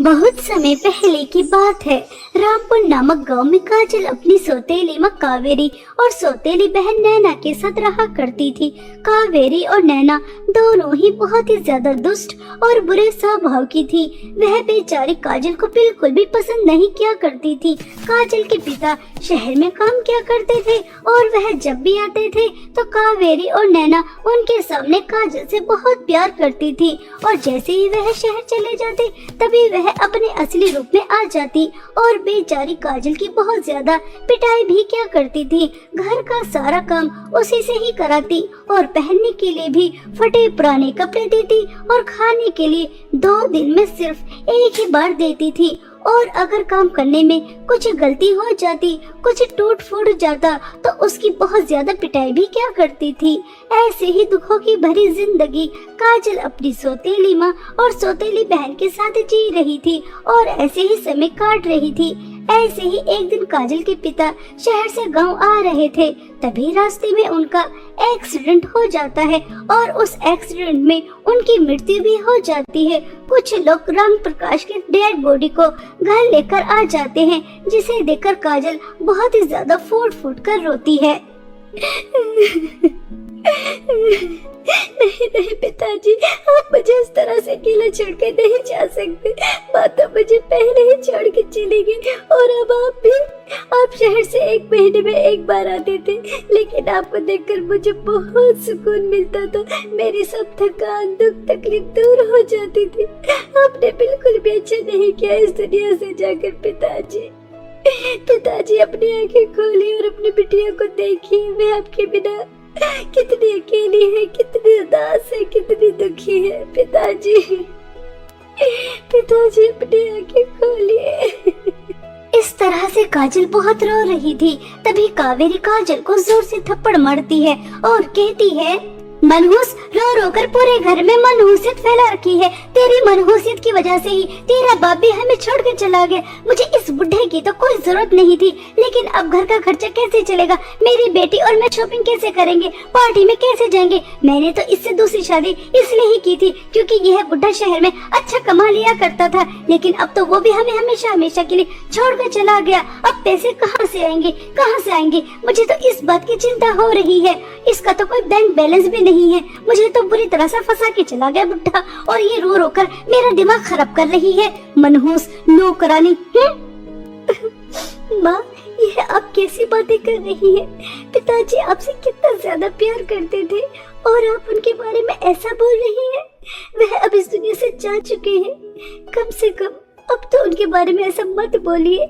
बहुत समय पहले की बात है। रामपुर नामक गांव में काजल अपनी सौतेली मां कावेरी और सौतेली बहन नैना के साथ रहा करती थी। कावेरी और नैना दोनों ही बहुत ही ज्यादा दुष्ट और बुरे स्वभाव की थी। वह बेचारी काजल को बिल्कुल भी पसंद नहीं किया करती थी। काजल के पिता शहर में काम किया करते थे और वह जब भी आते थे तो कावेरी और नैना उनके सामने काजल से बहुत प्यार करती थी और जैसे ही वह शहर चले जाते तभी वह अपने असली रूप में आ जाती और बेचारी काजल की बहुत ज्यादा पिटाई भी क्या करती थी। घर का सारा काम उसी से ही कराती और पहनने के लिए भी फटे पुराने कपड़े देती और खाने के लिए 2 दिन में सिर्फ एक ही बार देती थी। और अगर काम करने में कुछ गलती हो जाती, कुछ टूट फूट जाता तो उसकी बहुत ज्यादा पिटाई भी क्या करती थी। ऐसे ही दुखों की भरी जिंदगी काजल अपनी सौतेली माँ और सौतेली बहन के साथ जी रही थी और ऐसे ही समय काट रही थी। ऐसे ही एक दिन काजल के पिता शहर से गांव आ रहे थे, तभी रास्ते में उनका एक्सीडेंट हो जाता है और उस एक्सीडेंट में उनकी मृत्यु भी हो जाती है। कुछ लोग राम प्रकाश के डेड बॉडी को घर लेकर आ जाते हैं, जिसे देखकर काजल बहुत ही ज्यादा फूट फूट कर रोती है। नहीं नहीं पिताजी, आप मुझे इस तरह से अकेला छोड़ के नहीं जा सकते। माँ तो मुझे पहले ही छोड़ के चली गई और अब आप भी। आप शहर से 1 महीने में 1 बार आते थे, लेकिन आपको देखकर मुझे बहुत सुकून मिलता था। मेरी सब थकान दुख तकलीफ दूर हो जाती थी। आपने बिल्कुल भी अच्छा नहीं किया इस दुनिया से जाकर पिताजी। पिताजी अपनी आंखें खोली और अपनी बिटिया को देखिए। मैं आपके बिना कितनी अकेली है, कितनी उदास है, कितनी दुखी है। पिताजी पिताजी अपनी आंखें खोलिए। इस तरह से काजल बहुत रो रही थी। तभी कावेरी काजल को जोर से थप्पड़ मारती है और कहती है, मनहूस, रो रो कर पूरे घर में मनहूसियत फैला रखी है। तेरी मनहूसियत की वजह से ही तेरा बाप भी हमें छोड़ कर चला गया। मुझे इस बुढ़े की तो कोई जरूरत नहीं थी, लेकिन अब घर का खर्चा कैसे चलेगा? मेरी बेटी और मैं शॉपिंग कैसे करेंगे? पार्टी में कैसे जाएंगे? मैंने तो इससे दूसरी शादी इसलिए ही की थी क्योंकि यह बुढ़ा शहर में अच्छा कमा लिया करता था, लेकिन अब तो वो भी हमें हमेशा हमेशा के लिए छोड़ कर चला गया। अब पैसे कहाँ से आएंगे, कहाँ से आएंगे? मुझे तो इस बात की चिंता हो रही है। इसका तो कोई बैंक बैलेंस भी नहीं है। मुझे तो बुरी तरह से फंसा के चला गया बुढ़ा और ये रो रो कर मेरा दिमाग खराब कर रही है। मनहूस नौकरानी। माँ, ये आप कैसी बातें कर रही है? पिताजी आपसे कितना ज्यादा प्यार करते थे और आप उनके बारे में ऐसा बोल रही हैं। वह अब इस दुनिया से जा चुके हैं। कम से कम अब तो उनके बारे में ऐसा मत बोलिए।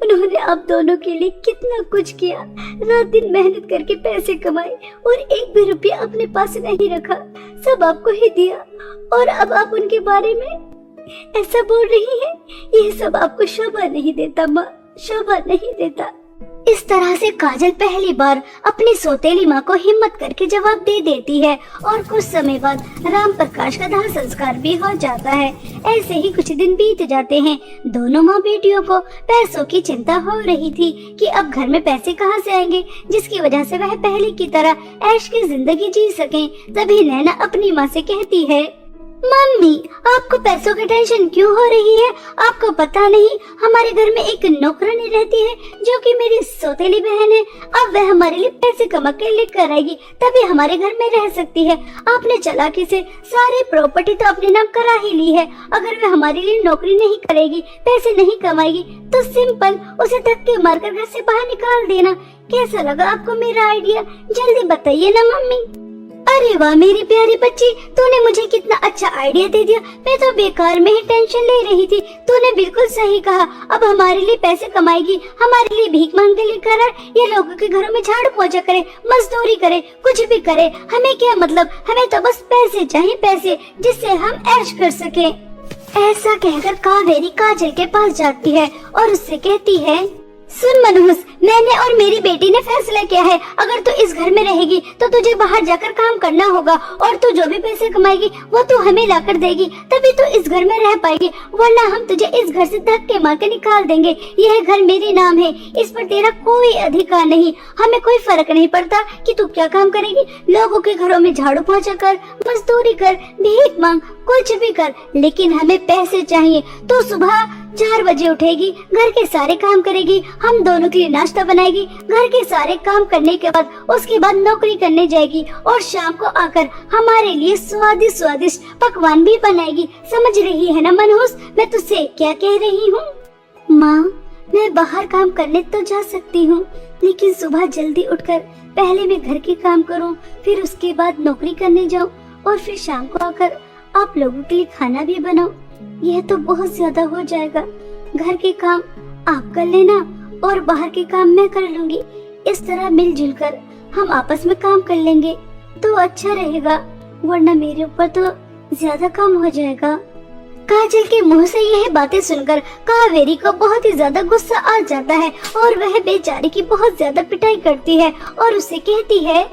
उन्होंने आप दोनों के लिए कितना कुछ किया, रात दिन मेहनत करके पैसे कमाए और 1 भी रुपया अपने पास नहीं रखा, सब आपको ही दिया और अब आप उनके बारे में ऐसा बोल रही हैं। ये सब आपको शोभा नहीं देता माँ, शोभा नहीं देता। इस तरह से काजल पहली बार अपनी सौतेली माँ को हिम्मत करके जवाब दे देती है और कुछ समय बाद राम प्रकाश का दाह संस्कार भी हो जाता है। ऐसे ही कुछ दिन बीत जाते हैं। दोनों माँ बेटियों को पैसों की चिंता हो रही थी कि अब घर में पैसे कहाँ से आएंगे, जिसकी वजह से वह पहले की तरह ऐश की जिंदगी जी सकें। तभी नैना अपनी माँ से कहती है, मम्मी, आपको पैसों की टेंशन क्यों हो रही है? आपको पता नहीं हमारे घर में एक नौकरानी रहती है जो कि मेरी सौतेली बहन है। अब वह हमारे लिए पैसे कमा के लेकर आएगी, तभी हमारे घर में रह सकती है। आपने चालाकी से सारी प्रॉपर्टी तो अपने नाम करा ही ली है। अगर वह हमारे लिए नौकरी नहीं करेगी, पैसे नहीं कमाएगी, तो सिंपल उसे धक्के मारकर घर से बाहर निकाल देना। कैसा लगा आपको मेरा आइडिया? जल्दी बताइए ना मम्मी। अरे वाह मेरी प्यारी बच्ची, तूने मुझे कितना अच्छा आइडिया दे दिया। मैं तो बेकार में ही टेंशन ले रही थी। तूने बिल्कुल सही कहा। अब हमारे लिए पैसे कमाएगी, हमारे लिए भीख मांग के लेकर आए, ये लोगों के घरों में झाड़ू पोछा करे, मजदूरी करे, कुछ भी करे, हमें क्या मतलब? हमें तो बस पैसे चाहिए, पैसे, जिससे हम ऐश कर सके। ऐसा कहकर कावेरी काजल के पास जाती है और उससे कहती है, सुन मनहूस, मैंने और मेरी बेटी ने फैसला किया है, अगर तू इस घर में रहेगी तो तुझे बाहर जाकर काम करना होगा और तू जो भी पैसे कमाएगी वो तू हमें लाकर देगी, तभी तू इस घर में रह पाएगी, वरना हम तुझे इस घर से धक्के मार के निकाल देंगे। यह घर मेरे नाम है, इस पर तेरा कोई अधिकार नहीं। हमें कोई फर्क नहीं पड़ता कि तू क्या काम करेगी, लोगों के घरों में झाड़ू पोंछा कर, मजदूरी कर, भीख मांग, कुछ भी कर, लेकिन हमें पैसे चाहिए। तो सुबह 4 बजे उठेगी, घर के सारे काम करेगी, हम दोनों के लिए नाश्ता बनाएगी, घर के सारे काम करने के बाद उसके बाद नौकरी करने जाएगी और शाम को आकर हमारे लिए स्वादिष्ट स्वादिष्ट पकवान भी बनाएगी। समझ रही है ना मनहूस, मैं तुझसे क्या कह रही हूँ? माँ, मैं बाहर काम करने तो जा सकती हूँ, लेकिन सुबह जल्दी उठकर पहले मैं घर के काम करूँ, फिर उसके बाद नौकरी करने जाऊँ और फिर शाम को आकर आप लोगों के लिए खाना भी बनाओ। यह तो बहुत ज्यादा हो जाएगा। घर के काम आप कर लेना और बाहर के काम मैं कर लूंगी। इस तरह मिलजुल कर हम आपस में काम कर लेंगे तो अच्छा रहेगा, वरना मेरे ऊपर तो ज्यादा काम हो जाएगा। काजल के मुंह से यह बातें सुनकर कावेरी को बहुत ही ज्यादा गुस्सा आ जाता है और वह बेचारी की बहुत ज्यादा पिटाई करती है और उसे कहती है,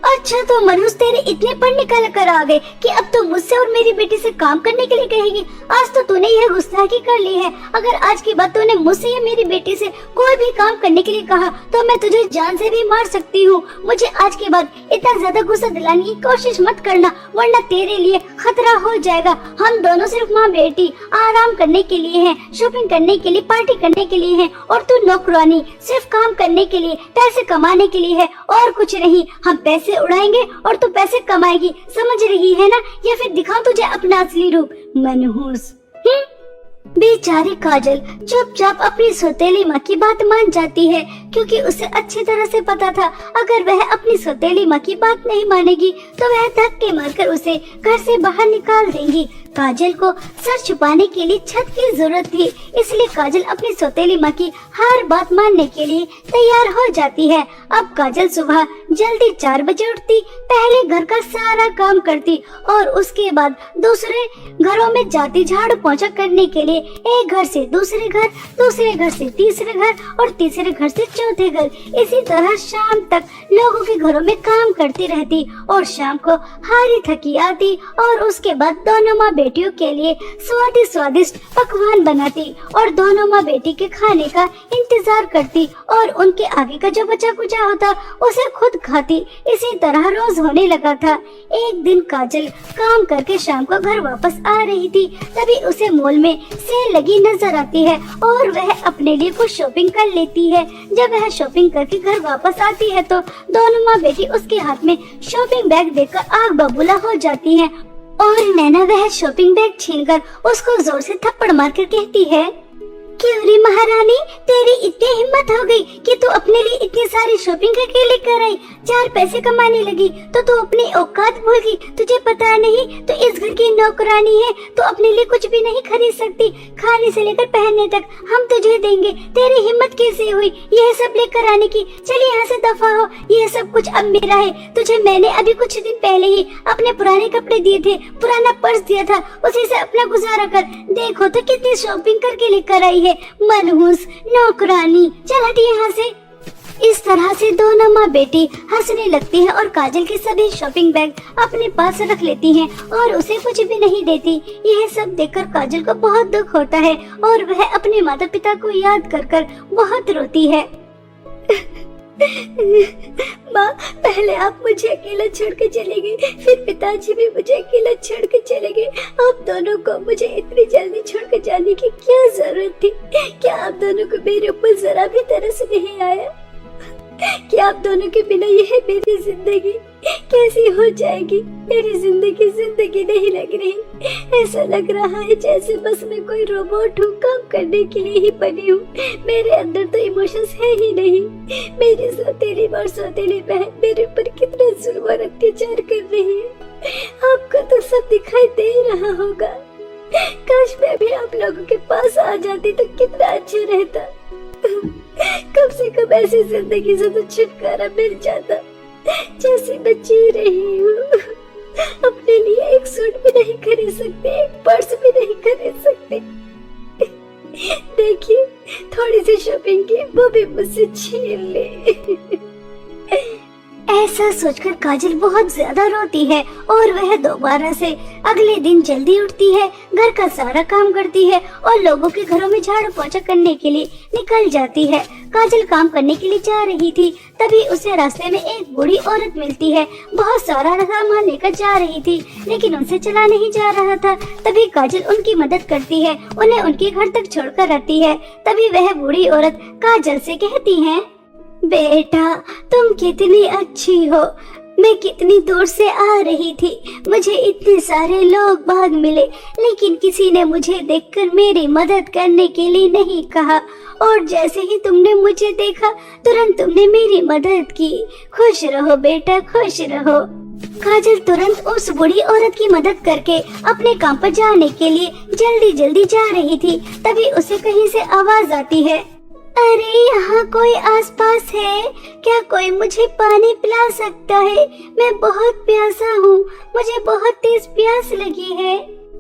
अच्छा तो मनहूस तेरे इतने पढ़ निकल कर आ गए कि अब तो मुझसे और मेरी बेटी से काम करने के लिए कहेगी। आज तो तूने यह गुस्ताखी कर ली है। अगर आज के बाद तूने मुझसे या मेरी बेटी से कोई भी काम करने के लिए कहा तो मैं तुझे जान से भी मार सकती हूँ। मुझे आज के बाद इतना ज्यादा गुस्सा दिलाने की कोशिश मत करना, वरना तेरे लिए खतरा हो जाएगा। हम दोनों सिर्फ माँ बेटी आराम करने के लिए हैं, शॉपिंग करने के लिए, पार्टी करने के लिए हैं, और तू नौकरानी सिर्फ काम करने के लिए, पैसे कमाने के लिए है और कुछ नहीं। हम पैसे उड़ाएंगे और तू पैसे कमाएगी, समझ रही है ना? या फिर दिखाऊं तुझे अपना असली रूप, मनहूस। बेचारी काजल चुपचाप अपनी सौतेली माँ की बात मान जाती है, क्योंकि उसे अच्छी तरह से पता था अगर वह अपनी सौतेली माँ की बात नहीं मानेगी तो वह धक्के मारकर उसे घर से बाहर निकाल देंगी। काजल को सर छुपाने के लिए छत की जरूरत थी, इसलिए काजल अपनी सौतेली माँ की हर बात मानने के लिए तैयार हो जाती है। अब काजल सुबह जल्दी 4 बजे उठती, पहले घर का सारा काम करती और उसके बाद दूसरे घरों में जाती झाड़ू पोंछा करने के लिए। एक घर से दूसरे घर, दूसरे घर से तीसरे घर और तीसरे घर से चौथे घर, इसी तरह शाम तक लोगों के घरों में काम करती रहती और शाम को हारी थकी आती और उसके बाद दोनों माँ बेटियों के लिए स्वादिष्ट स्वादिष्ट पकवान बनाती और दोनों माँ बेटी के खाने का इंतजार करती और उनके आगे का जो बचा कुचा होता उसे खुद खाती। इसी तरह रोज होने लगा था। एक दिन काजल काम करके शाम को घर वापस आ रही थी, तभी उसे मॉल में सेल लगी नजर आती है और वह अपने लिए कुछ शॉपिंग कर लेती है। जब वह शॉपिंग करके घर वापस आती है तो दोनों माँ बेटी उसके हाथ में शॉपिंग बैग देखकर आग बबूला हो जाती है और नैना वह शॉपिंग बैग छीनकर उसको जोर से थप्पड़ मारकर कहती है, क्यों रे महारानी, तेरी इतनी हिम्मत हो गई कि तू अपने लिए इतनी सारी शॉपिंग करके लेकर आई, 4 पैसे कमाने लगी तो तू अपनी औकात भूल गई। तुझे पता नहीं तो इस घर की नौकरानी है, तो अपने लिए कुछ भी नहीं खरीद सकती, खाने से लेकर पहनने तक हम तुझे देंगे। तेरी हिम्मत कैसे हुई यह सब लेकर आने की? चल यहाँ से दफा हो, यह सब कुछ अब मेरा है। तुझे मैंने अभी कुछ दिन पहले ही अपने पुराने कपड़े दिए थे, पुराना पर्स दिया था, उसी से अपना गुजारा कर। देखो तो कितनी शॉपिंग करके लेकर आई है मनहूस नौकरानी, चल हट यहाँ से। इस तरह से दोनों माँ बेटी हंसने लगती है और काजल के सभी शॉपिंग बैग अपने पास रख लेती हैं और उसे कुछ भी नहीं देती। यह सब देखकर काजल को बहुत दुख होता है और वह अपने माता पिता को याद कर कर बहुत रोती है। माँ, पहले आप मुझे अकेला छोड़ के चले गए, फिर पिताजी भी मुझे अकेला छोड़ के चले गए। आप दोनों को मुझे इतनी जल्दी छोड़ के जाने की क्या जरूरत थी? क्या आप दोनों को मेरे ऊपर जरा भी तरस नहीं आया? क्या आप दोनों के बिना यह मेरी जिंदगी कैसी हो जाएगी? मेरी जिंदगी जिंदगी नहीं लग रही। ऐसा लग रहा है जैसे बस मैं कोई रोबोट हूँ, काम करने के लिए ही बनी हूँ। मेरे अंदर तो इमोशंस है ही नहीं। मेरी सौतेली और सौतेली बहन मेरे ऊपर कितना जुल्म और अत्याचार कर रही है। आपको तो सब दिखाई दे रहा होगा। काश मैं भी आप लोगों के पास आ जाती तो कितना अच्छा रहता। कम से कम ऐसी जिंदगी से तो छुटकारा मिल जाता जैसी मैं जी रही हूँ। अपने लिए एक सूट भी नहीं खरीद सकते, एक पर्स भी नहीं खरीद सकते। देखिए, थोड़ी सी शॉपिंग की वो भी मुझसे छीन ले। ऐसा सोचकर काजल बहुत ज्यादा रोती है और वह दोबारा से अगले दिन जल्दी उठती है, घर का सारा काम करती है और लोगों के घरों में झाड़ू पोछा करने के लिए निकल जाती है। काजल काम करने के लिए जा रही थी, तभी उसे रास्ते में एक बूढ़ी औरत मिलती है। बहुत सारा सामान लेकर जा रही थी, लेकिन उनसे चला नहीं जा रहा था। तभी काजल उनकी मदद करती है, उन्हें उनके घर तक छोड़कर आती है। तभी वह बूढ़ी औरत काजल से कहती है, बेटा तुम कितनी अच्छी हो, मैं कितनी दूर से आ रही थी, मुझे इतने सारे लोग भाग मिले, लेकिन किसी ने मुझे देखकर मेरी मदद करने के लिए नहीं कहा, और जैसे ही तुमने मुझे देखा तुरंत तुमने मेरी मदद की। खुश रहो बेटा, खुश रहो। काजल तुरंत उस बूढ़ी औरत की मदद करके अपने काम पर जाने के लिए जल्दी जल्दी जा रही थी। तभी उसे कहीं से आवाज आती है, अरे यहाँ कोई आसपास है क्या? कोई मुझे पानी पिला सकता है? मैं बहुत प्यासा हूँ, मुझे बहुत तेज प्यास लगी है।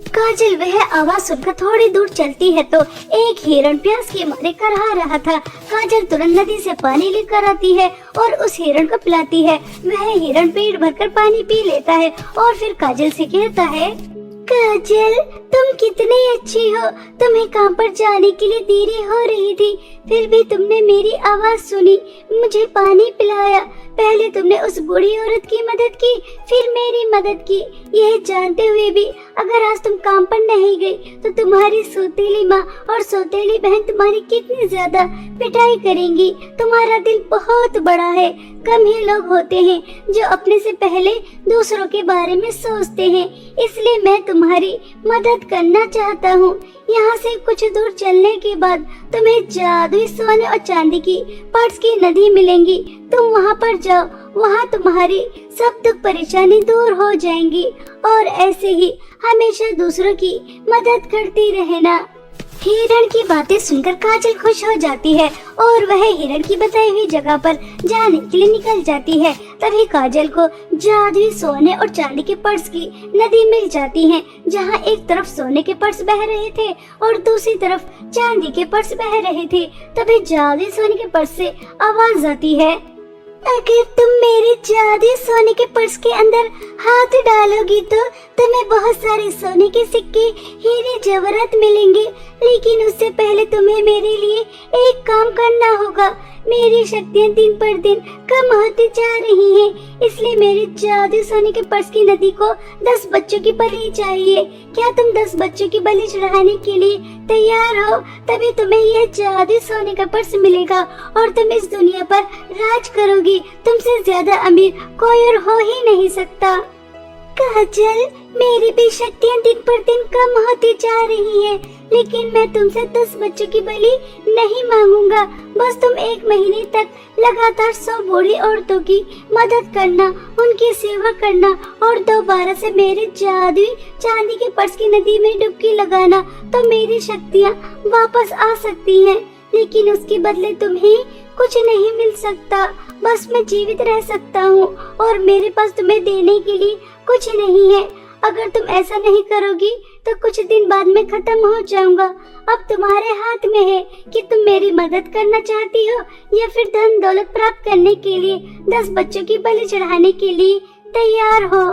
काजल वह आवाज सुनकर थोड़ी दूर चलती है तो एक हिरण प्यास के मारे करहा रहा था। काजल तुरंत नदी से पानी लेकर आती है और उस हिरण को पिलाती है। वह हिरण पेट भरकर पानी पी लेता है और फिर काजल से कहता है, काजल तुम कितनी अच्छी हो, तुम्हें काम पर जाने के लिए देरी हो रही थी, फिर भी तुमने मेरी आवाज सुनी, मुझे पानी पिलाया। पहले तुमने उस बूढ़ी औरत की मदद की, फिर मेरी मदद की। यह जानते हुए भी अगर आज तुम काम पर नहीं गई तो तुम्हारी सौतेली माँ और सौतेली बहन तुम्हारी कितनी ज्यादा पिटाई करेंगी। तुम्हारा दिल बहुत बड़ा है, कम ही लोग होते हैं जो अपने से पहले दूसरों के बारे में सोचते हैं, इसलिए मैं तुम्हारी मदद करना चाहता हूँ। यहाँ से कुछ दूर चलने के बाद तुम्हें जादुई सोने और चांदी की पर्स की नदी मिलेंगी, तुम वहाँ पर जाओ, वहाँ तुम्हारी सब दुख परेशानी दूर हो जाएंगी और ऐसे ही हमेशा दूसरों की मदद करती रहना। हिरण की बातें सुनकर काजल खुश हो जाती है और वह हिरण की बताई हुई जगह पर जाने के लिए निकल जाती है। तभी काजल को जादुई सोने और चांदी के पर्स की नदी मिल जाती है, जहां एक तरफ सोने के पर्स बह रहे थे और दूसरी तरफ चांदी के पर्स बह रहे थे। तभी जादुई सोने के पर्स से आवाज आती है, अगर तुम मेरे जादुई सोने के पर्स के अंदर हाथ डालोगी तो तुम्हें बहुत सारे सोने के सिक्के, हीरे जवाहरात मिलेंगे, लेकिन उससे पहले तुम्हें मेरे लिए एक काम करना होगा। मेरी शक्तियाँ दिन पर दिन कम होती जा रही हैं, इसलिए मेरे जादुई सोने के पर्स की नदी को 10 बच्चों की बलि चाहिए। क्या तुम 10 बच्चों की बलि चढ़ाने के लिए तैयार हो? तभी तुम्हें यह जादुई सोने का पर्स मिलेगा और तुम इस दुनिया पर राज करोगी। तुमसे ज्यादा अमीर कोई और हो ही नहीं सकता। काजल, मेरी भी शक्तियाँ दिन पर दिन कम होती जा रही है, लेकिन मैं तुमसे 10 बच्चों की बलि नहीं मांगूंगा। बस तुम 1 महीने तक लगातार 100 बूढ़ी औरतों की मदद करना, उनकी सेवा करना और दोबारा से मेरे जादुई चांदी के पर्स की नदी में डुबकी लगाना, तो मेरी शक्तियाँ वापस आ सकती हैं। लेकिन उसके बदले तुम्हें कुछ नहीं मिल सकता, बस मैं जीवित रह सकता हूँ और मेरे पास तुम्हें देने के लिए कुछ नहीं है। अगर तुम ऐसा नहीं करोगी तो कुछ दिन बाद मैं खत्म हो जाऊंगा। अब तुम्हारे हाथ में है कि तुम मेरी मदद करना चाहती हो या फिर धन दौलत प्राप्त करने के लिए 10 बच्चों की बलि चढ़ाने के लिए तैयार हो।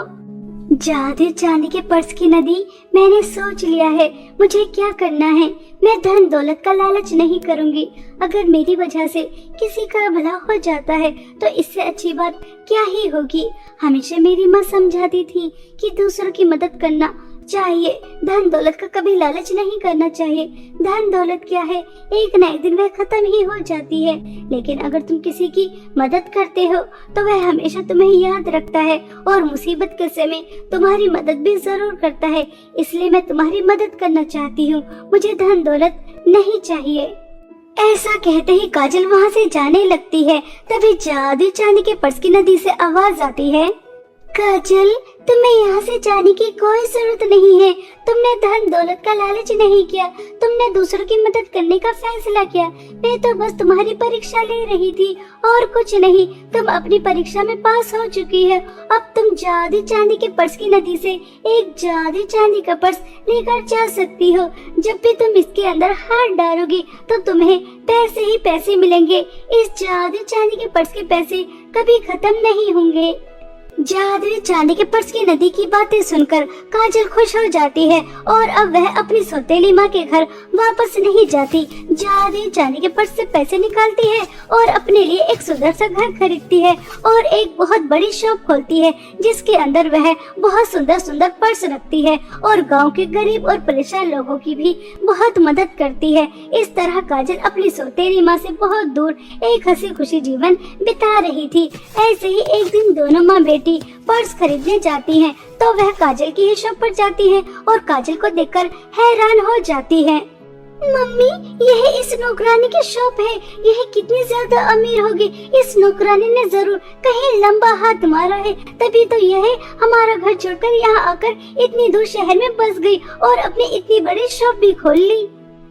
जादुई चांदी के पर्स की नदी, मैंने सोच लिया है मुझे क्या करना है। मैं धन दौलत का लालच नहीं करूंगी। अगर मेरी वजह से किसी का भला हो जाता है तो इससे अच्छी बात क्या ही होगी। हमेशा मेरी माँ समझाती थी कि दूसरों की मदद करना चाहिए, धन दौलत का कभी लालच नहीं करना चाहिए। धन दौलत क्या है, एक न एक दिन वह खत्म ही हो जाती है, लेकिन अगर तुम किसी की मदद करते हो तो वह हमेशा तुम्हें याद रखता है और मुसीबत के समय तुम्हारी मदद भी जरूर करता है। इसलिए मैं तुम्हारी मदद करना चाहती हूँ, मुझे धन दौलत नहीं चाहिए। ऐसा कहते ही काजल वहाँ से जाने लगती है। तभी जादुई चांदी के पर्स की नदी से आवाज आती है, काजल, तुम्हें यहाँ से जाने की कोई जरूरत नहीं है। तुमने धन दौलत का लालच नहीं किया, तुमने दूसरों की मदद करने का फैसला किया। मैं तो बस तुम्हारी परीक्षा ले रही थी और कुछ नहीं। तुम अपनी परीक्षा में पास हो चुकी है। अब तुम जादू चांदी के पर्स की नदी से एक जादू चांदी का पर्स लेकर जा सकती हो। जब भी तुम इसके अंदर हाथ डालोगी तो तुम्हें पैसे ही पैसे मिलेंगे। इस जादू चांदी के पर्स के पैसे कभी खत्म नहीं होंगे। जादुई चांदी के पर्स की नदी की बातें सुनकर काजल खुश हो जाती है और अब वह अपनी सौतेली माँ के घर वापस नहीं जाती। जादुई चांदी के पर्स से पैसे निकालती है और अपने लिए एक सुंदर सा घर खरीदती है और एक बहुत बड़ी शॉप खोलती है जिसके अंदर वह बहुत सुंदर सुंदर पर्स रखती है और गांव के गरीब और परेशान लोगों की भी बहुत मदद करती है। इस तरह काजल अपनी सौतेली माँ से बहुत दूर एक हंसी खुशी जीवन बिता रही थी। ऐसे ही एक दिन दोनों माँ बेटी पर्स खरीदने जाती हैं, तो वह काजल की ही शॉप पर जाती है और काजल को देखकर हैरान हो जाती है। मम्मी, यह इस नौकरानी की शॉप है। यह कितनी ज्यादा अमीर होगी। इस नौकरानी ने जरूर कहीं लंबा हाथ मारा है, तभी तो यह हमारा घर छोड़कर यहाँ आकर इतनी दूर शहर में बस गई और अपनी इतनी बड़ी शॉप भी खोल ली।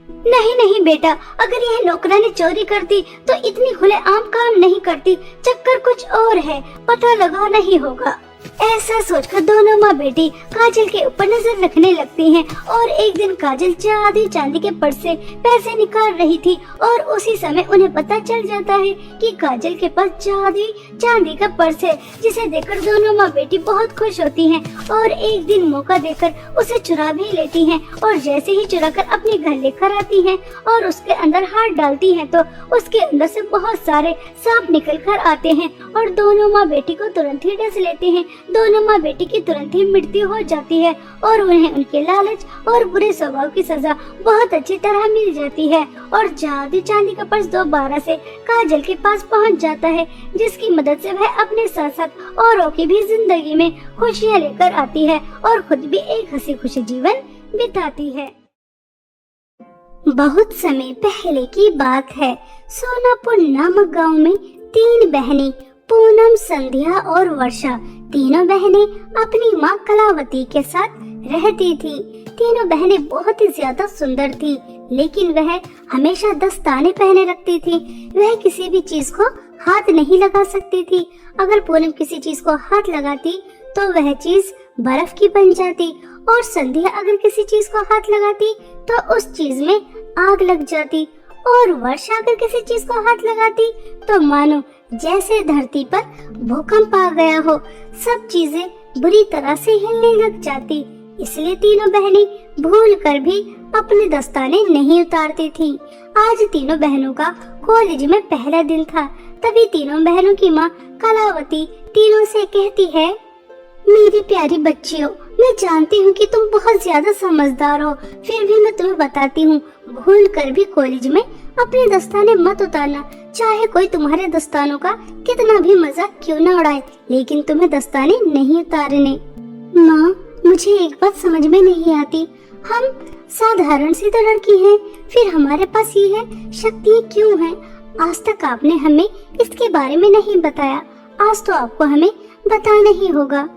नहीं नहीं बेटा, अगर यह नौकरानी चोरी करती तो इतनी खुलेआम काम नहीं करती। चक्कर कुछ और है, पता लगाना ही होगा। ऐसा सोचकर दोनों माँ बेटी काजल के ऊपर नजर रखने लगती हैं और एक दिन काजल जादुई चांदी के पर्स से पैसे निकाल रही थी और उसी समय उन्हें पता चल जाता है कि काजल के पास जादुई चांदी का पर्स है, जिसे देखकर दोनों माँ बेटी बहुत खुश होती हैं और एक दिन मौका देकर उसे चुरा भी लेती हैं और जैसे ही चुराकर अपने घर लेकर आती हैं और उसके अंदर हाथ डालती हैं तो उसके अंदर से बहुत सारे सांप निकल कर आते हैं और दोनों माँ बेटी को तुरंत ही डस लेते हैं। दोनों माँ बेटी की तुरंत ही मृत्यु हो जाती है और उन्हें उनके लालच और बुरे स्वभाव की सजा बहुत अच्छी तरह मिल जाती है और जादू चांदी का पर्स दोबारा से काजल के पास पहुंच जाता है, जिसकी मदद से वह अपने साथ साथ औरों की भी जिंदगी में खुशियां लेकर आती है और खुद भी एक हंसी खुशी जीवन बिताती है। बहुत समय पहले की बात है। सोनापुर नामक गांव में 3 बहनें पूनम, संध्या और वर्षा, तीनों बहनें अपनी माँ कलावती के साथ रहती थी। तीनों बहनें बहुत ही ज्यादा सुंदर थी, लेकिन वह हमेशा दस्ताने पहने रखती थी। वह किसी भी चीज को हाथ नहीं लगा सकती थी। अगर पूनम किसी चीज को हाथ लगाती तो वह चीज बर्फ की बन जाती और संध्या अगर किसी चीज को हाथ लगाती तो उस चीज में आग लग जाती और वर्षा अगर किसी चीज को हाथ लगाती तो मानो जैसे धरती पर भूकंप आ गया हो, सब चीजें बुरी तरह से हिलने लग जाती। इसलिए तीनों बहनें भूल कर भी अपने दस्ताने नहीं उतारती थी। आज तीनों बहनों का कॉलेज में पहला दिन था। तभी तीनों बहनों की माँ कलावती तीनों से कहती है, मेरी प्यारी बच्चियों, मैं जानती हूँ कि तुम बहुत ज्यादा समझदार हो, फिर भी मैं तुम्हें बताती हूँ, भूल कर भी कॉलेज में अपने दस्ताने मत उतारना। चाहे कोई तुम्हारे दस्तानों का कितना भी मजाक क्यों न उड़ाए, लेकिन तुम्हें दस्ताने नहीं उतारने। माँ, मुझे एक बात समझ में नहीं आती, हम साधारण सी तो लड़की हैं, फिर हमारे पास ये शक्तियाँ क्यों हैं? आज तक आपने हमें इसके बारे में नहीं बताया, आज तो आपको हमें बताना ही होगा।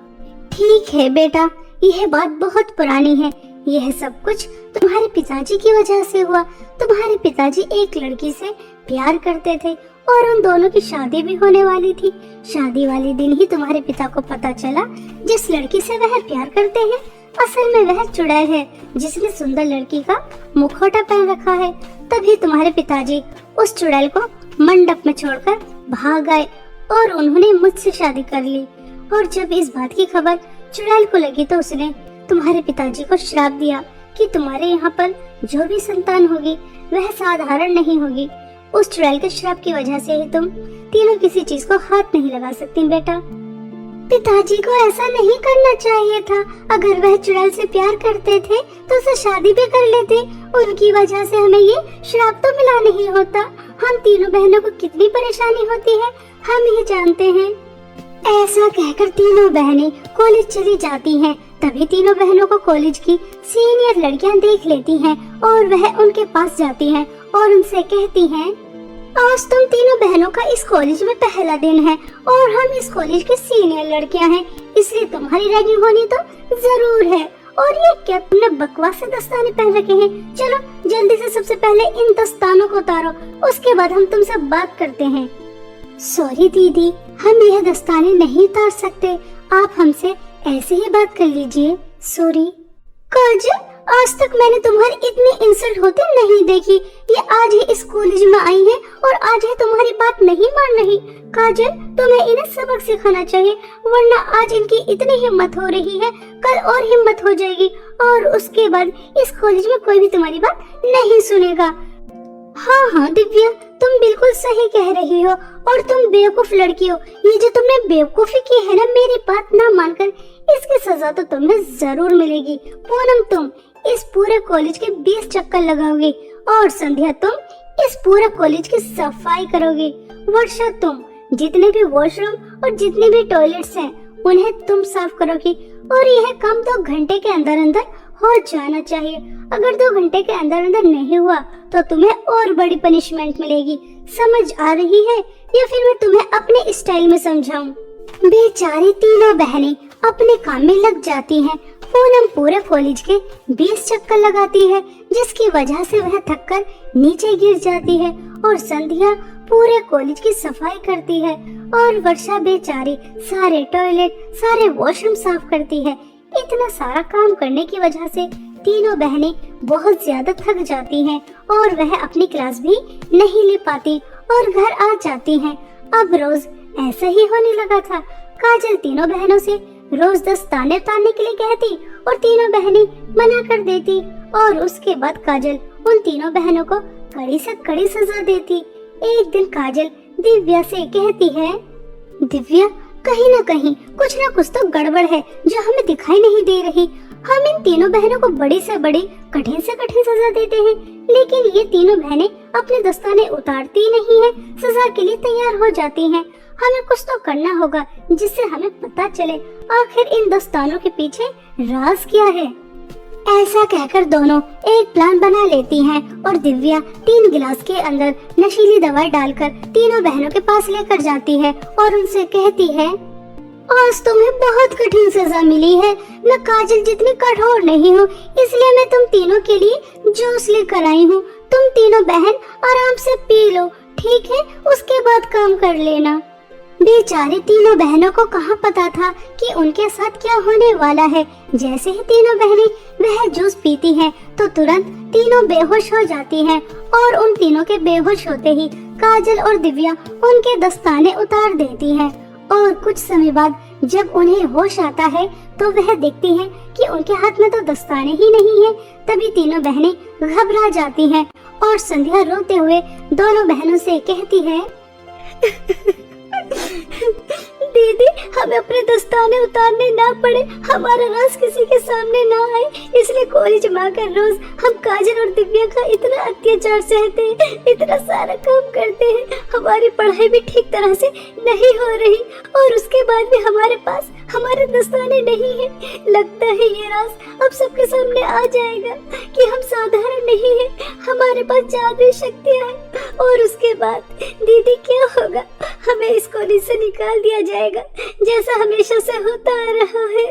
ठीक है बेटा, यह बात बहुत पुरानी है। यह सब कुछ तुम्हारे पिताजी की वजह से हुआ। तुम्हारे पिताजी एक लड़की से प्यार करते थे और उन दोनों की शादी भी होने वाली थी। शादी वाले दिन ही तुम्हारे पिता को पता चला जिस लड़की से वह प्यार करते हैं असल में वह चुड़ैल है, जिसने सुंदर लड़की का मुखौटा पहन रखा है। तभी तुम्हारे पिताजी उस चुड़ैल को मंडप में छोड़कर भाग गए और उन्होंने मुझसे शादी कर ली। और जब इस बात की खबर चुड़ैल को लगी तो उसने तुम्हारे पिताजी को श्राप दिया कि तुम्हारे यहाँ पर जो भी संतान होगी वह साधारण नहीं होगी। उस चुड़ैल के श्राप की वजह से ही तुम तीनों किसी चीज को हाथ नहीं लगा सकती बेटा। पिताजी को ऐसा नहीं करना चाहिए था। अगर वह चुड़ैल से प्यार करते थे तो उसे शादी भी कर लेते। उनकी वजह से हमें ये श्राप तो मिला नहीं होता। हम तीनों बहनों को कितनी परेशानी होती है हम ही जानते हैं। ऐसा कहकर तीनों बहनें कॉलेज चली जाती हैं। तभी तीनों बहनों को कॉलेज की सीनियर लड़कियां देख लेती हैं और वह उनके पास जाती हैं और उनसे कहती हैं, आज तुम तीनों बहनों का इस कॉलेज में पहला दिन है और हम इस कॉलेज के सीनियर लड़कियां हैं, इसलिए तुम्हारी रैगिंग होनी तो जरूर है। और ये क्या तुमने बकवास से दस्ताने पहन रखे हैं? चलो जल्दी से सबसे पहले इन दस्तानों को उतारो, उसके बाद हम तुमसे बात करते हैं। सॉरी दीदी, हम यह दस्ताने नहीं उतार सकते, आप हमसे ऐसे ही बात कर लीजिए। सॉरी। काजल, आज तक मैंने तुम्हारी इतनी इंसल्ट होते नहीं देखी। ये आज ही इस कॉलेज में आई है और आज ही तुम्हारी बात नहीं मान रही। काजल, तुम्हें इन्हें सबक सिखाना चाहिए, वरना आज इनकी इतनी हिम्मत हो रही है, कल और हिम्मत हो जाएगी और उसके बाद इस कॉलेज में कोई भी तुम्हारी बात नहीं सुनेगा। हाँ दिव्या, तुम बिल्कुल सही कह रही हो और तुम बेवकूफ लड़की हो। ये जो तुमने बेवकूफी की है ना मेरी बात ना मानकर, इसकी सजा तो तुम्हें जरूर मिलेगी। पूनम, तुम इस पूरे कॉलेज के 20 चक्कर लगाओगी और संध्या तुम इस पूरे कॉलेज की सफाई करोगी। वर्षा, तुम जितने भी वॉशरूम और जितने भी टॉयलेट्स हैं उन्हें तुम साफ करोगी और यह काम 2 घंटे के अंदर अंदर हो जाना चाहिए। अगर 2 घंटे के अंदर अंदर नहीं हुआ तो तुम्हें और बड़ी पनिशमेंट मिलेगी। समझ आ रही है या फिर मैं तुम्हें अपने स्टाइल में समझाऊं? बेचारी तीनों बहनें अपने काम में लग जाती हैं। पूनम पूरे कॉलेज के 20 चक्कर लगाती है, जिसकी वजह से वह थककर नीचे गिर जाती है और संध्या पूरे कॉलेज की सफाई करती है और वर्षा बेचारी सारे टॉयलेट, सारे वॉशरूम साफ करती है। इतना सारा काम करने की वजह से तीनों बहनें बहुत ज्यादा थक जाती हैं और वह अपनी क्लास भी नहीं ले पाती और घर आ जाती हैं। अब रोज ऐसा ही होने लगा था। काजल तीनों बहनों से रोज दस्ताने उतारने के लिए कहती और तीनों बहनें मना कर देती और उसके बाद काजल उन तीनों बहनों को कड़ी से कड़ी सजा देती। एक दिन काजल दिव्या से कहती है, दिव्या, कहीं ना कहीं कुछ ना कुछ तो गड़बड़ है जो हमें दिखाई नहीं दे रही। हम इन तीनों बहनों को बड़ी से बड़ी, कठिन से कठिन सजा देते हैं, लेकिन ये तीनों बहनें अपने दस्ताने उतारती नहीं है, सजा के लिए तैयार हो जाती हैं। हमें कुछ तो करना होगा जिससे हमें पता चले आखिर इन दस्तानों के पीछे राज क्या है। ऐसा कहकर दोनों एक प्लान बना लेती हैं और दिव्या 3 गिलास के अंदर नशीली दवाई डालकर तीनों बहनों के पास लेकर जाती है और उनसे कहती है, आज तुम्हें बहुत कठिन सजा मिली है। मैं काजल जितनी कठोर नहीं हूँ, इसलिए मैं तुम तीनों के लिए जूस लेकर आई हूँ। तुम तीनों बहन आराम से पी लो, ठीक है? उसके बाद काम कर लेना। बेचारी तीनों बहनों को कहाँ पता था कि उनके साथ क्या होने वाला है। जैसे ही तीनों बहनें वह जूस पीती हैं, तो तुरंत तीनों बेहोश हो जाती हैं और उन तीनों के बेहोश होते ही काजल और दिव्या उनके दस्ताने उतार देती हैं। और कुछ समय बाद जब उन्हें होश आता है तो वह देखती हैं कि उनके हाथ में तो दस्ताने ही नहीं है। तभी तीनों बहनें घबरा जाती हैं और संध्या रोते हुए दोनों बहनों से कहती है, दीदी, हमें अपने दस्ताने उतारने ना पड़े, हमारा राज किसी के सामने ना आए, इसलिए कॉलेज में आकर रोज हम काजल और दिव्या का इतना अत्याचार सहते हैं, इतना सारा काम करते हैं, हमारी पढ़ाई भी ठीक तरह से नहीं हो रही और उसके बाद भी हमारे पास हमारे दस्ताने नहीं है। लगता है ये राज अब सबके सामने आ जाएगा कि हम साधारण नहीं है, हमारे पास जादुई शक्तियाँ हैं और उसके बाद दीदी क्या होगा? हमें इस कॉलेज से निकाल दिया जाएगा, जैसा हमेशा से होता आ रहा है।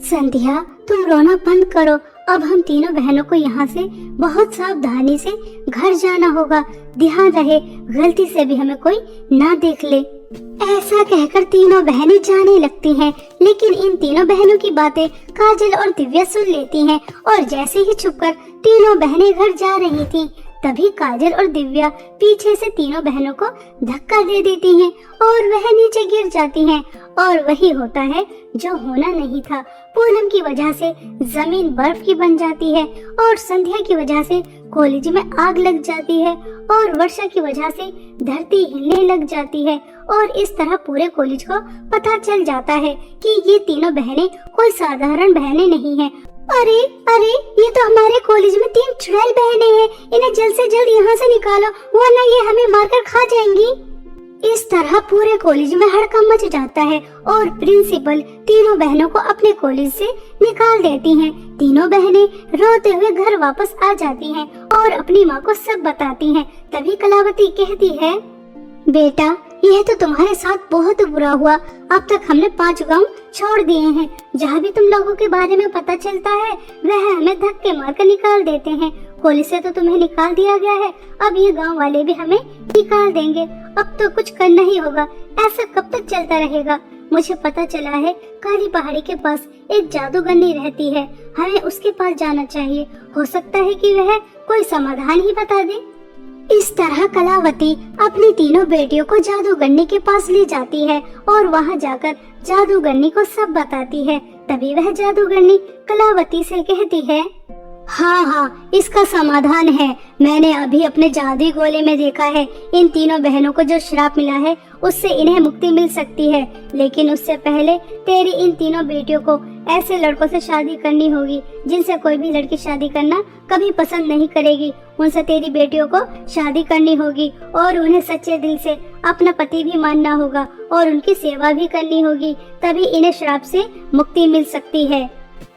संध्या, तुम रोना बंद करो। अब हम तीनों बहनों को यहाँ से बहुत सावधानी से घर जाना होगा। ध्यान रहे गलती से भी हमें कोई ना देख ले। ऐसा कहकर तीनों बहनें जाने लगती हैं, लेकिन इन तीनों बहनों की बातें काजल और दिव्या सुन लेती हैं और जैसे ही छुपकर तीनों बहनें घर जा रही थी, तभी काजल और दिव्या पीछे से तीनों बहनों को धक्का दे देती हैं और वह नीचे गिर जाती हैं। और वही होता है जो होना नहीं था। पूनम की वजह से जमीन बर्फ की बन जाती है और संध्या की वजह से कॉलेज में आग लग जाती है और वर्षा की वजह से धरती हिलने लग जाती है और इस तरह पूरे कॉलेज को पता चल जाता है कि ये तीनों बहनें कोई साधारण बहनें नहीं हैं। अरे अरे, ये तो हमारे कॉलेज में 3 चुड़ैल बहनें हैं, इन्हें जल्द से जल्द यहाँ से निकालो वरना ये हमें मारकर खा जाएंगी। इस तरह पूरे कॉलेज में हड़कंप मच जाता है और प्रिंसिपल तीनों बहनों को अपने कॉलेज से निकाल देती हैं। तीनों बहनें रोते हुए घर वापस आ जाती हैं और अपनी माँ को सब बताती हैं। तभी कलावती कहती है, बेटा यह तो तुम्हारे साथ बहुत बुरा हुआ। अब तक हमने 5 गांव छोड़ दिए हैं। जहाँ भी तुम लोगों के बारे में पता चलता है वह हमें धक्के मारकर निकाल देते हैं। कॉलेज से तो तुम्हें निकाल दिया गया है, अब ये गांव वाले भी हमें निकाल देंगे। अब तो कुछ करना ही होगा। ऐसा कब तक चलता रहेगा? मुझे पता चला है काली पहाड़ी के पास एक जादूगरनी रहती है, हमें उसके पास जाना चाहिए। हो सकता है कि वह कोई समाधान ही बता दे। इस तरह कलावती अपनी तीनों बेटियों को जादूगरनी के पास ले जाती है और वहां जाकर जादूगरनी को सब बताती है। तभी वह जादूगरनी कलावती से कहती है, हाँ, इसका समाधान है। मैंने अभी अपने जादुई गोले में देखा है। इन तीनों बहनों को जो श्राप मिला है उससे इन्हें मुक्ति मिल सकती है, लेकिन उससे पहले तेरी इन तीनों बेटियों को ऐसे लड़कों से शादी करनी होगी जिनसे कोई भी लड़की शादी करना कभी पसंद नहीं करेगी। उनसे तेरी बेटियों को शादी करनी होगी और उन्हें सच्चे दिल से अपना पति भी मानना होगा और उनकी सेवा भी करनी होगी, तभी इन्हें श्राप से मुक्ति मिल सकती है।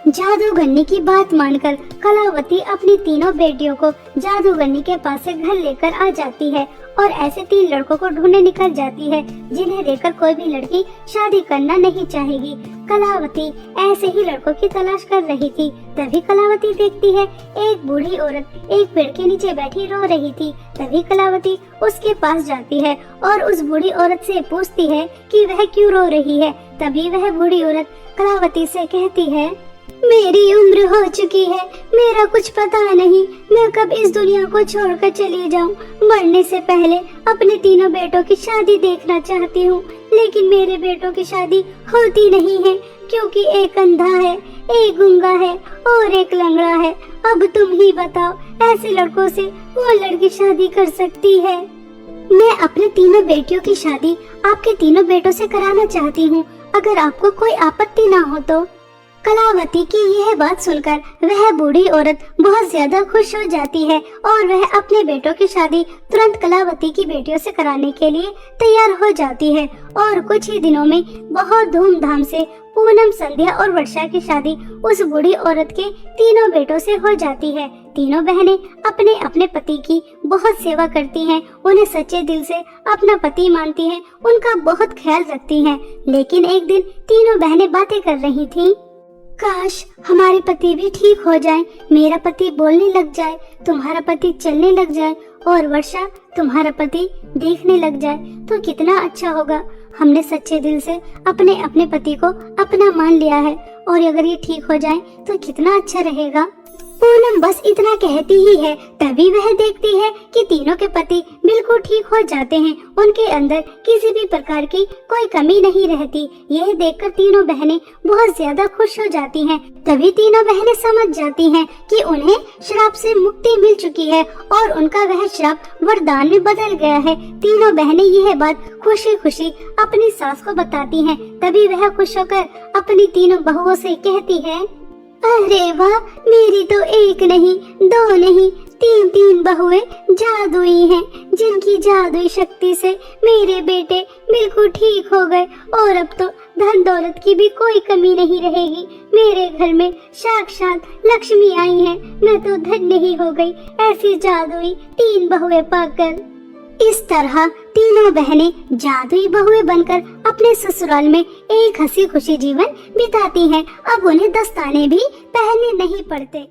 जादूगरनी की बात मानकर कलावती अपनी तीनों बेटियों को जादूगरनी के पास से घर लेकर आ जाती है और ऐसे 3 लड़कों को ढूंढने निकल जाती है जिन्हें देखकर कोई भी लड़की शादी करना नहीं चाहेगी। कलावती ऐसे ही लड़कों की तलाश कर रही थी। तभी कलावती देखती है एक बूढ़ी औरत एक पेड़ के नीचे बैठी रो रही थी। तभी कलावती उसके पास जाती है और उस बूढ़ी औरत से पूछती है कि वह क्यों रो रही है। तभी वह बूढ़ी औरत कलावती से कहती है, मेरी उम्र हो चुकी है, मेरा कुछ पता नहीं मैं कब इस दुनिया को छोड़कर चली जाऊं। मरने से पहले अपने तीनों बेटों की शादी देखना चाहती हूँ, लेकिन मेरे बेटों की शादी होती नहीं है क्योंकि एक अंधा है, एक गूंगा है और एक लंगड़ा है। अब तुम ही बताओ, ऐसे लड़कों से वो लड़की शादी कर सकती है? मैं अपने तीनों बेटियों की शादी आपके तीनों बेटों से कराना चाहती हूँ, अगर आपको कोई आपत्ति ना हो तो। कलावती की यह बात सुनकर वह बूढ़ी औरत बहुत ज्यादा खुश हो जाती है और वह अपने बेटों की शादी तुरंत कलावती की बेटियों से कराने के लिए तैयार हो जाती है। और कुछ ही दिनों में बहुत धूमधाम से पूनम, संध्या और वर्षा की शादी उस बूढ़ी औरत के तीनों बेटों से हो जाती है। तीनों बहनें अपने अपने पति की बहुत सेवा करती हैं, उन्हें सच्चे दिल से अपना पति मानती हैं, उनका बहुत ख्याल रखती हैं। लेकिन एक दिन तीनों बहनें बातें कर रही थीं। काश हमारे पति भी ठीक हो जाएं, मेरा पति बोलने लग जाए, तुम्हारा पति चलने लग जाए और वर्षा तुम्हारा पति देखने लग जाए तो कितना अच्छा होगा। हमने सच्चे दिल से अपने अपने पति को अपना मान लिया है और अगर ये ठीक हो जाए तो कितना अच्छा रहेगा। पूनम बस इतना कहती ही है, तभी वह देखती है कि तीनों के पति बिल्कुल ठीक हो जाते हैं, उनके अंदर किसी भी प्रकार की कोई कमी नहीं रहती। यह देखकर तीनों बहनें बहुत ज्यादा खुश हो जाती हैं। तभी तीनों बहनें समझ जाती हैं कि उन्हें श्राप से मुक्ति मिल चुकी है और उनका वह श्राप वरदान में बदल गया है। तीनों बहनें यह बात खुशी खुशी अपनी सास को बताती हैं। तभी वह खुश होकर अपनी तीनों बहुओं से कहती है, अरे वाह, मेरी तो एक नहीं, 2 नहीं, 3 बहुएं जादुई हैं, जिनकी जादुई शक्ति से मेरे बेटे बिल्कुल ठीक हो गए और अब तो धन दौलत की भी कोई कमी नहीं रहेगी। मेरे घर में साक्षात लक्ष्मी आई है, मैं तो धन्य ही हो गई ऐसी जादुई 3 बहुएं पाकर। इस तरह तीनों बहनें जादुई बहुएं बनकर अपने ससुराल में एक हंसी खुशी जीवन बिताती हैं। अब उन्हें दस्ताने भी पहनने नहीं पड़ते।